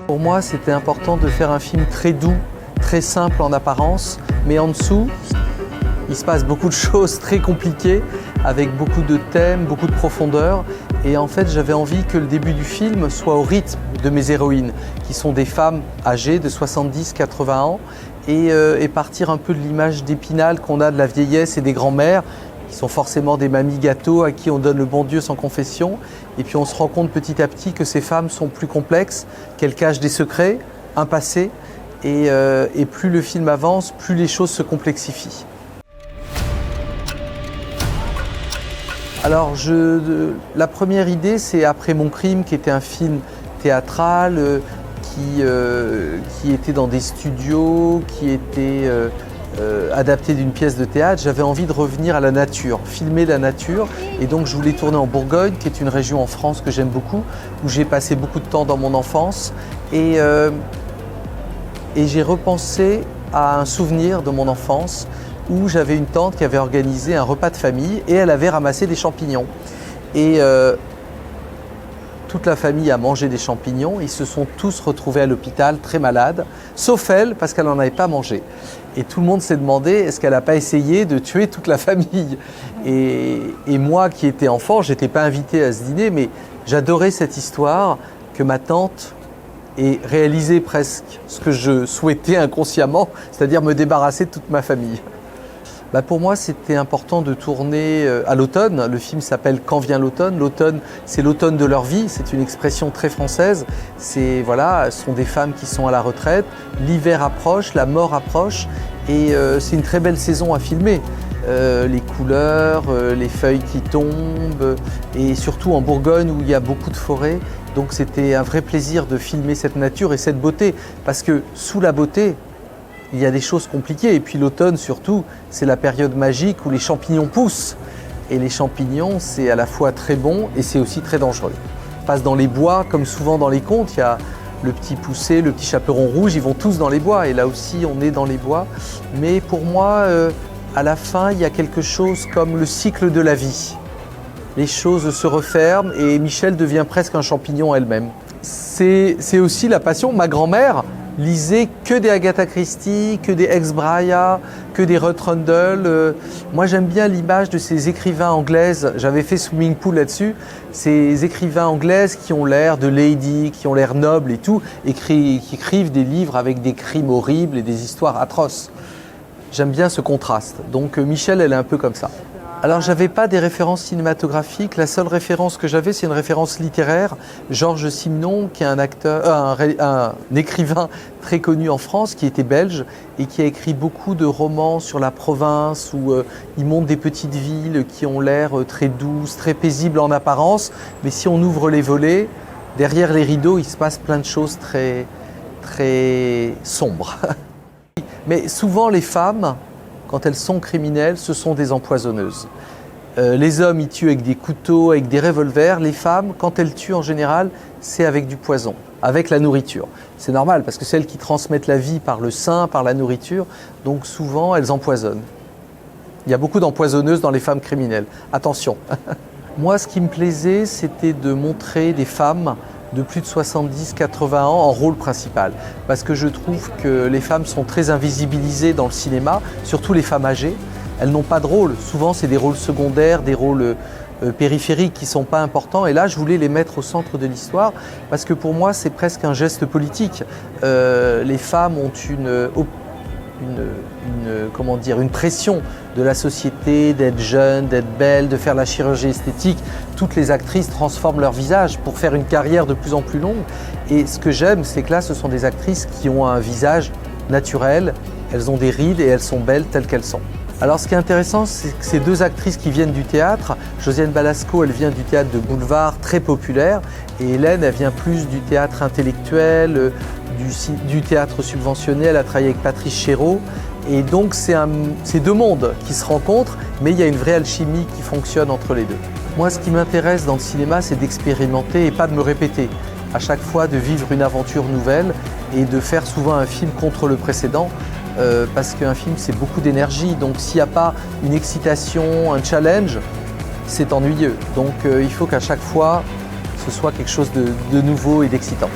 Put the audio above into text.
Pour moi, c'était important de faire un film très doux, très simple en apparence, mais en dessous, il se passe beaucoup de choses très compliquées, avec beaucoup de thèmes, beaucoup de profondeur. Et en fait, j'avais envie que le début du film soit au rythme de mes héroïnes, qui sont des femmes âgées de 70-80 ans, et partir un peu de l'image d'Épinal qu'on a de la vieillesse et des grands-mères, qui sont forcément des mamies gâteaux à qui on donne le bon Dieu sans confession. Et puis on se rend compte petit à petit que ces femmes sont plus complexes, qu'elles cachent des secrets, un passé, et plus le film avance, plus les choses se complexifient. Alors, la première idée, c'est Après mon crime, qui était un film théâtral, qui était dans des studios, qui était adapté d'une pièce de théâtre. J'avais envie de revenir à la nature, filmer la nature. Et donc, je voulais tourner en Bourgogne, qui est une région en France que j'aime beaucoup, où j'ai passé beaucoup de temps dans mon enfance. Et j'ai repensé à un souvenir de mon enfance, où j'avais une tante qui avait organisé un repas de famille et elle avait ramassé des champignons. Et toute la famille a mangé des champignons. Ils se sont tous retrouvés à l'hôpital très malades, sauf elle, parce qu'elle n'en avait pas mangé. Et tout le monde s'est demandé, est-ce qu'elle n'a pas essayé de tuer toute la famille ? Et moi qui étais enfant, je n'étais pas invité à ce dîner, mais j'adorais cette histoire que ma tante ait réalisé presque ce que je souhaitais inconsciemment, c'est-à-dire me débarrasser de toute ma famille. Pour moi, c'était important de tourner à l'automne. Le film s'appelle « Quand vient l'automne ». L'automne, c'est l'automne de leur vie. C'est une expression très française. Ce sont des femmes qui sont à la retraite. L'hiver approche, la mort approche. Et c'est une très belle saison à filmer. Les couleurs, les feuilles qui tombent. Et surtout en Bourgogne où il y a beaucoup de forêts. Donc c'était un vrai plaisir de filmer cette nature et cette beauté. Parce que sous la beauté, il y a des choses compliquées. Et puis l'automne surtout, c'est la période magique où les champignons poussent. Et les champignons, c'est à la fois très bon et c'est aussi très dangereux. On passe dans les bois, comme souvent dans les contes, il y a le petit poucet, le petit chaperon rouge, ils vont tous dans les bois. Et là aussi, on est dans les bois. Mais pour moi, à la fin, il y a quelque chose comme le cycle de la vie. Les choses se referment et Michel devient presque un champignon elle-même. C'est aussi la passion. Ma grand-mère lisait que des Agatha Christie, que des Ex Braia, que des Ruth Rundle. Moi, j'aime bien l'image de ces écrivains anglaises. J'avais fait Swimming Pool là-dessus. Ces écrivains anglaises qui ont l'air de lady, qui ont l'air nobles et tout, qui écrivent des livres avec des crimes horribles et des histoires atroces. J'aime bien ce contraste. Donc Michel, elle est un peu comme ça. Alors, j'avais pas des références cinématographiques. La seule référence que j'avais, c'est une référence littéraire. Georges Simenon, qui est un écrivain très connu en France, qui était belge et qui a écrit beaucoup de romans sur la province où il montre des petites villes qui ont l'air très douces, très paisibles en apparence. Mais si on ouvre les volets, derrière les rideaux, il se passe plein de choses très, très sombres. Mais souvent, les femmes, quand elles sont criminelles, ce sont des empoisonneuses. Les hommes, ils tuent avec des couteaux, avec des revolvers. Les femmes, quand elles tuent en général, c'est avec du poison, avec la nourriture. C'est normal parce que c'est elles qui transmettent la vie par le sein, par la nourriture. Donc souvent, elles empoisonnent. Il y a beaucoup d'empoisonneuses dans les femmes criminelles. Attention. Moi, ce qui me plaisait, c'était de montrer des femmes de plus de 70-80 ans en rôle principal. Parce que je trouve que les femmes sont très invisibilisées dans le cinéma, surtout les femmes âgées. Elles n'ont pas de rôle. Souvent, c'est des rôles secondaires, des rôles périphériques qui ne sont pas importants. Et là, je voulais les mettre au centre de l'histoire parce que pour moi, c'est presque un geste politique. Les femmes ont une pression de la société, d'être jeune, d'être belle, de faire la chirurgie esthétique. Toutes les actrices transforment leur visage pour faire une carrière de plus en plus longue. Et ce que j'aime, c'est que là, ce sont des actrices qui ont un visage naturel. Elles ont des rides et elles sont belles telles qu'elles sont. Alors ce qui est intéressant, c'est que ces deux actrices qui viennent du théâtre, Josiane Balasco, elle vient du théâtre de boulevard très populaire, et Hélène, elle vient plus du théâtre intellectuel, du théâtre subventionné. Elle a travaillé avec Patrice Chéreau. Et donc c'est deux mondes qui se rencontrent, mais il y a une vraie alchimie qui fonctionne entre les deux. Moi, ce qui m'intéresse dans le cinéma, c'est d'expérimenter et pas de me répéter. À chaque fois, de vivre une aventure nouvelle et de faire souvent un film contre le précédent. Parce qu'un film, c'est beaucoup d'énergie. Donc s'il n'y a pas une excitation, un challenge, c'est ennuyeux. Donc il faut qu'à chaque fois, ce soit quelque chose de nouveau et d'excitant.